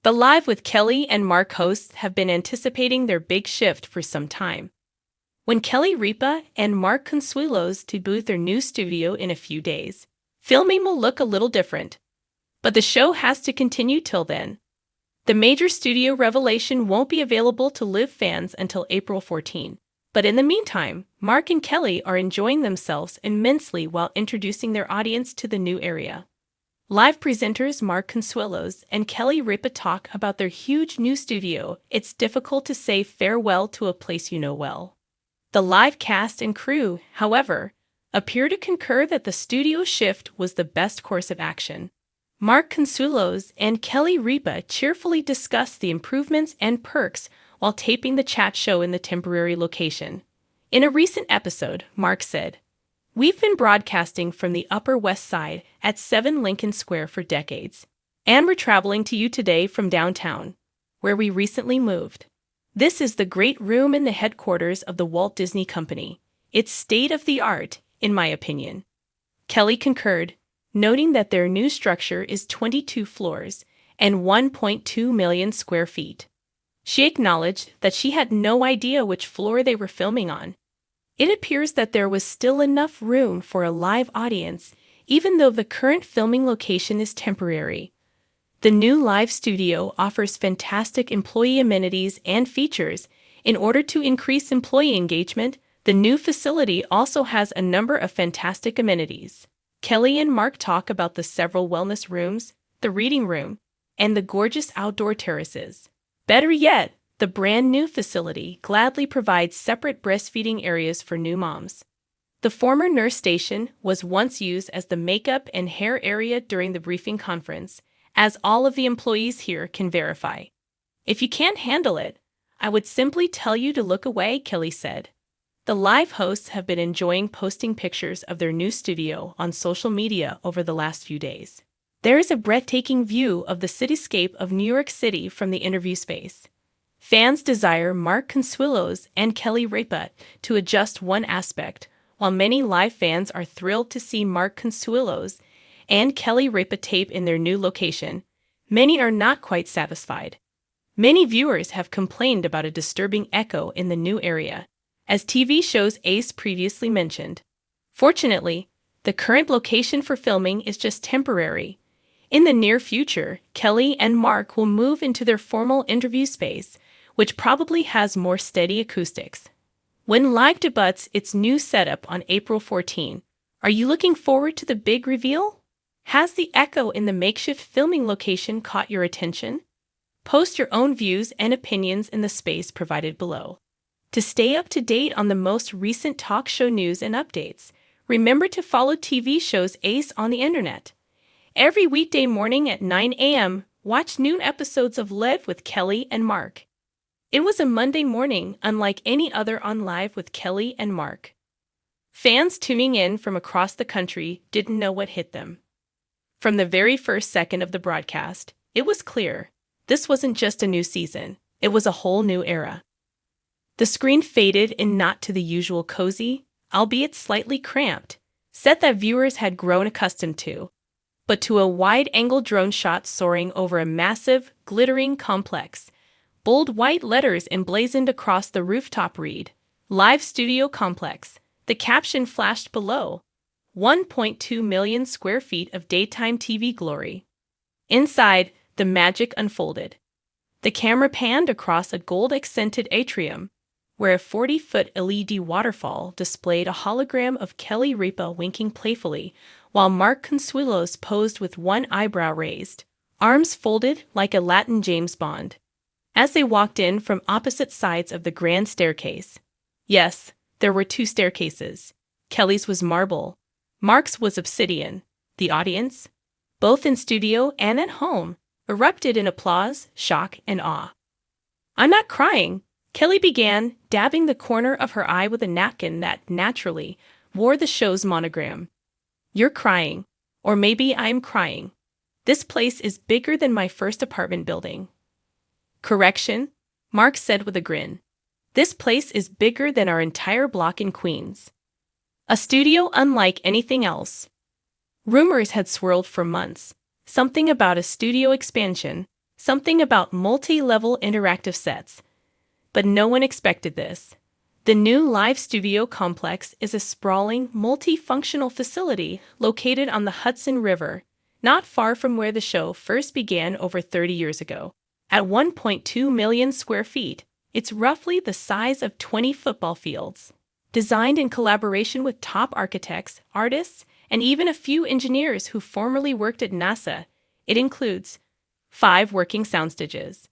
The Live with Kelly and Mark hosts have been anticipating their big shift for some time. When Kelly Ripa and Mark Consuelos debut their new studio in a few days, filming will look a little different. But the show has to continue till then. The major studio revelation won't be available to live fans until April 14. But in the meantime, Mark and Kelly are enjoying themselves immensely while introducing their audience to the new area. Live presenters Mark Consuelos and Kelly Ripa talk about their huge new studio. It's difficult to say farewell to a place you know well. The live cast and crew, however, appear to concur that the studio shift was the best course of action. Mark Consuelos and Kelly Ripa cheerfully discuss the improvements and perks while taping the chat show in the temporary location. In a recent episode, Mark said, "We've been broadcasting from the Upper West Side at 7 Lincoln Square for decades, and we're traveling to you today from downtown, where we recently moved. This is the great room in the headquarters of the Walt Disney Company. It's state-of-the-art, in my opinion." Kelly concurred, noting that their new structure is 22 floors and 1.2 million square feet. She acknowledged that she had no idea which floor they were filming on. It appears that there was still enough room for a live audience, even though the current filming location is temporary. The new live studio offers fantastic employee amenities and features. In order to increase employee engagement, the new facility also has a number of fantastic amenities. Kelly and Mark talk about the several wellness rooms, the reading room, and the gorgeous outdoor terraces. Better yet, the brand new facility gladly provides separate breastfeeding areas for new moms. The former nurse station was once used as the makeup and hair area during the briefing conference, as all of the employees here can verify. "If you can't handle it, I would simply tell you to look away," Kelly said. The live hosts have been enjoying posting pictures of their new studio on social media over the last few days. There is a breathtaking view of the cityscape of New York City from the interview space. Fans desire Mark Consuelos and Kelly Ripa to adjust one aspect, while many live fans are thrilled to see Mark Consuelos and Kelly Ripa tape in their new location. Many are not quite satisfied. Many viewers have complained about a disturbing echo in the new area, as TV shows Ace previously mentioned. Fortunately, the current location for filming is just temporary. In the near future, Kelly and Mark will move into their formal interview space, which probably has more steady acoustics. When Live debuts its new setup on April 14, are you looking forward to the big reveal? Has the echo in the makeshift filming location caught your attention? Post your own views and opinions in the space provided below. To stay up to date on the most recent talk show news and updates, remember to follow TV shows Ace on the internet. Every weekday morning at 9 a.m., watch noon episodes of Live with Kelly and Mark. It was a Monday morning unlike any other on Live with Kelly and Mark. Fans tuning in from across the country didn't know what hit them. From the very first second of the broadcast, it was clear this wasn't just a new season, it was a whole new era. The screen faded in not to the usual cozy, albeit slightly cramped, set that viewers had grown accustomed to, but to a wide-angle drone shot soaring over a massive, glittering complex. Bold white letters emblazoned across the rooftop read, "Live Studio Complex." The caption flashed below, 1.2 million square feet of daytime TV glory. Inside, the magic unfolded. The camera panned across a gold-accented atrium, where a 40-foot LED waterfall displayed a hologram of Kelly Ripa winking playfully, while Mark Consuelos posed with one eyebrow raised, arms folded like a Latin James Bond. As they walked in from opposite sides of the grand staircase. Yes, there were two staircases. Kelly's was marble. Mark's was obsidian. The audience, both in studio and at home, erupted in applause, shock, and awe. "I'm not crying," Kelly began, dabbing the corner of her eye with a napkin that, naturally, wore the show's monogram. "You're crying. Or maybe I'm crying. This place is bigger than my first apartment building." "Correction," Mark said with a grin. "This place is bigger than our entire block in Queens. A studio unlike anything else." Rumors had swirled for months. Something about a studio expansion, something about multi-level interactive sets. But no one expected this. The new live studio complex is a sprawling, multifunctional facility located on the Hudson River, not far from where the show first began over 30 years ago. At 1.2 million square feet, it's roughly the size of 20 football fields. Designed in collaboration with top architects, artists, and even a few engineers who formerly worked at NASA, it includes 5 working sound stages,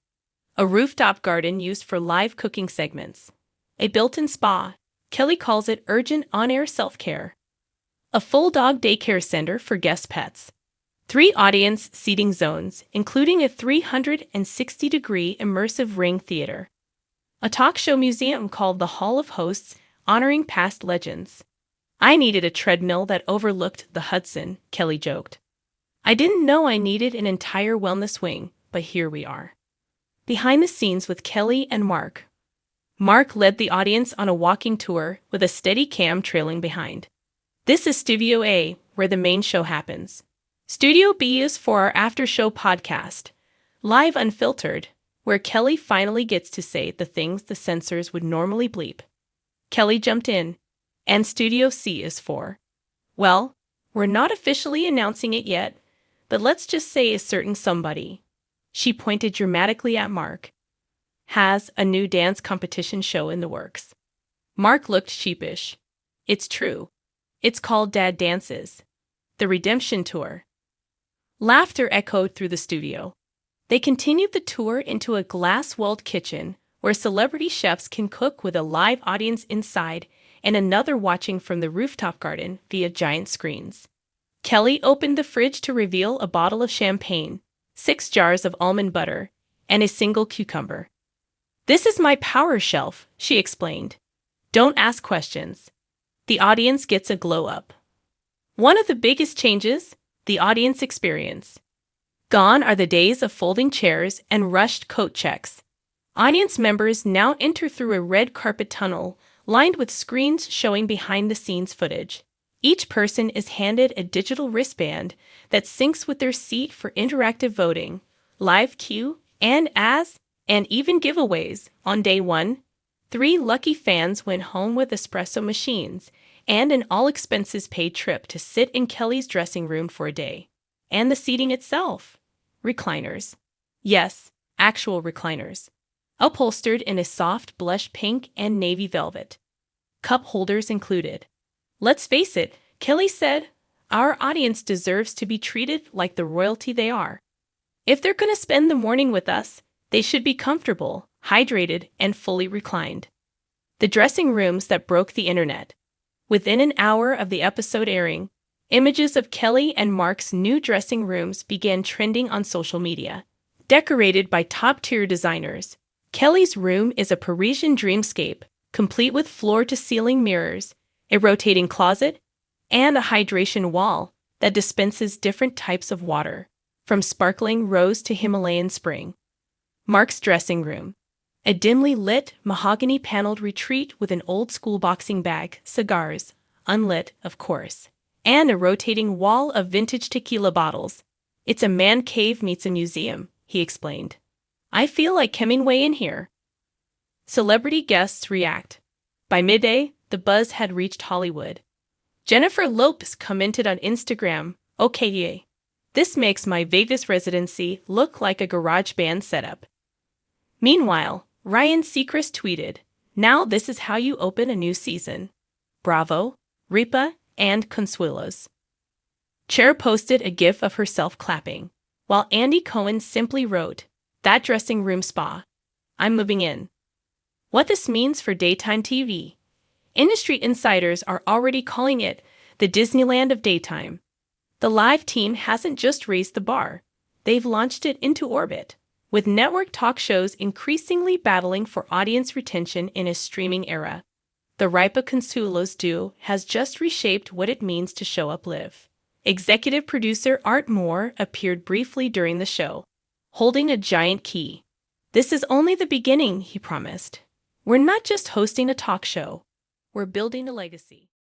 a rooftop garden used for live cooking segments, a built-in spa, Kelly calls it urgent on-air self-care, a full dog daycare center for guest pets, 3 audience seating zones, including a 360-degree immersive ring theater, a talk show museum called the Hall of Hosts, honoring past legends. I needed a treadmill that overlooked the Hudson, Kelly joked. I didn't know I needed an entire wellness wing, but here we are. Behind the scenes with Kelly and Mark. Mark led the audience on a walking tour with a steady cam trailing behind. This is Studio A, where the main show happens. Studio B is for our after-show podcast, Live Unfiltered, where Kelly finally gets to say the things the censors would normally bleep. Kelly jumped in. And Studio C is for, well, we're not officially announcing it yet, but let's just say a certain somebody, she pointed dramatically at Mark, has a new dance competition show in the works. Mark looked sheepish. It's true. It's called Dad Dances, the Redemption Tour. Laughter echoed through the studio. They continued the tour into a glass-walled kitchen where celebrity chefs can cook with a live audience inside and another watching from the rooftop garden via giant screens. Kelly opened the fridge to reveal a bottle of champagne, 6 jars of almond butter, and a single cucumber. This is my power shelf, she explained. Don't ask questions. The audience gets a glow-up. One of the biggest changes, the audience experience. Gone are the days of folding chairs and rushed coat checks. Audience members now enter through a red carpet tunnel lined with screens showing behind-the-scenes footage. Each person is handed a digital wristband that syncs with their seat for interactive voting, live queue, and even giveaways. On day 1, 3 lucky fans went home with espresso machines and an all-expenses-paid trip to sit in Kelly's dressing room for a day. And the seating itself. Recliners. Yes, actual recliners. Upholstered in a soft blush pink and navy velvet. Cup holders included. Let's face it, Kelly said, our audience deserves to be treated like the royalty they are. If they're going to spend the morning with us, they should be comfortable, hydrated, and fully reclined. The dressing rooms that broke the internet. Within an hour of the episode airing, images of Kelly and Mark's new dressing rooms began trending on social media. Decorated by top-tier designers, Kelly's room is a Parisian dreamscape, complete with floor-to-ceiling mirrors, a rotating closet, and a hydration wall that dispenses different types of water, from sparkling rose to Himalayan spring. Mark's dressing room. A dimly lit, mahogany-paneled retreat with an old-school boxing bag, cigars, unlit, of course, and a rotating wall of vintage tequila bottles. It's a man cave meets a museum, he explained. I feel like Hemingway in here. Celebrity guests react. By midday, the buzz had reached Hollywood. Jennifer Lopez commented on Instagram, "Okay, yay. This makes my Vegas residency look like a garage band setup." Meanwhile, Ryan Seacrest tweeted, "Now this is how you open a new season. Bravo, Ripa and Consuelos." Cher posted a gif of herself clapping, while Andy Cohen simply wrote, "That dressing room spa. I'm moving in." What this means for daytime TV. Industry insiders are already calling it the Disneyland of daytime. The live team hasn't just raised the bar, they've launched it into orbit, with network talk shows increasingly battling for audience retention in a streaming era. The Ripa Consuelos duo has just reshaped what it means to show up live. Executive producer Art Moore appeared briefly during the show, holding a giant key. "This is only the beginning," he promised. "We're not just hosting a talk show. We're building a legacy."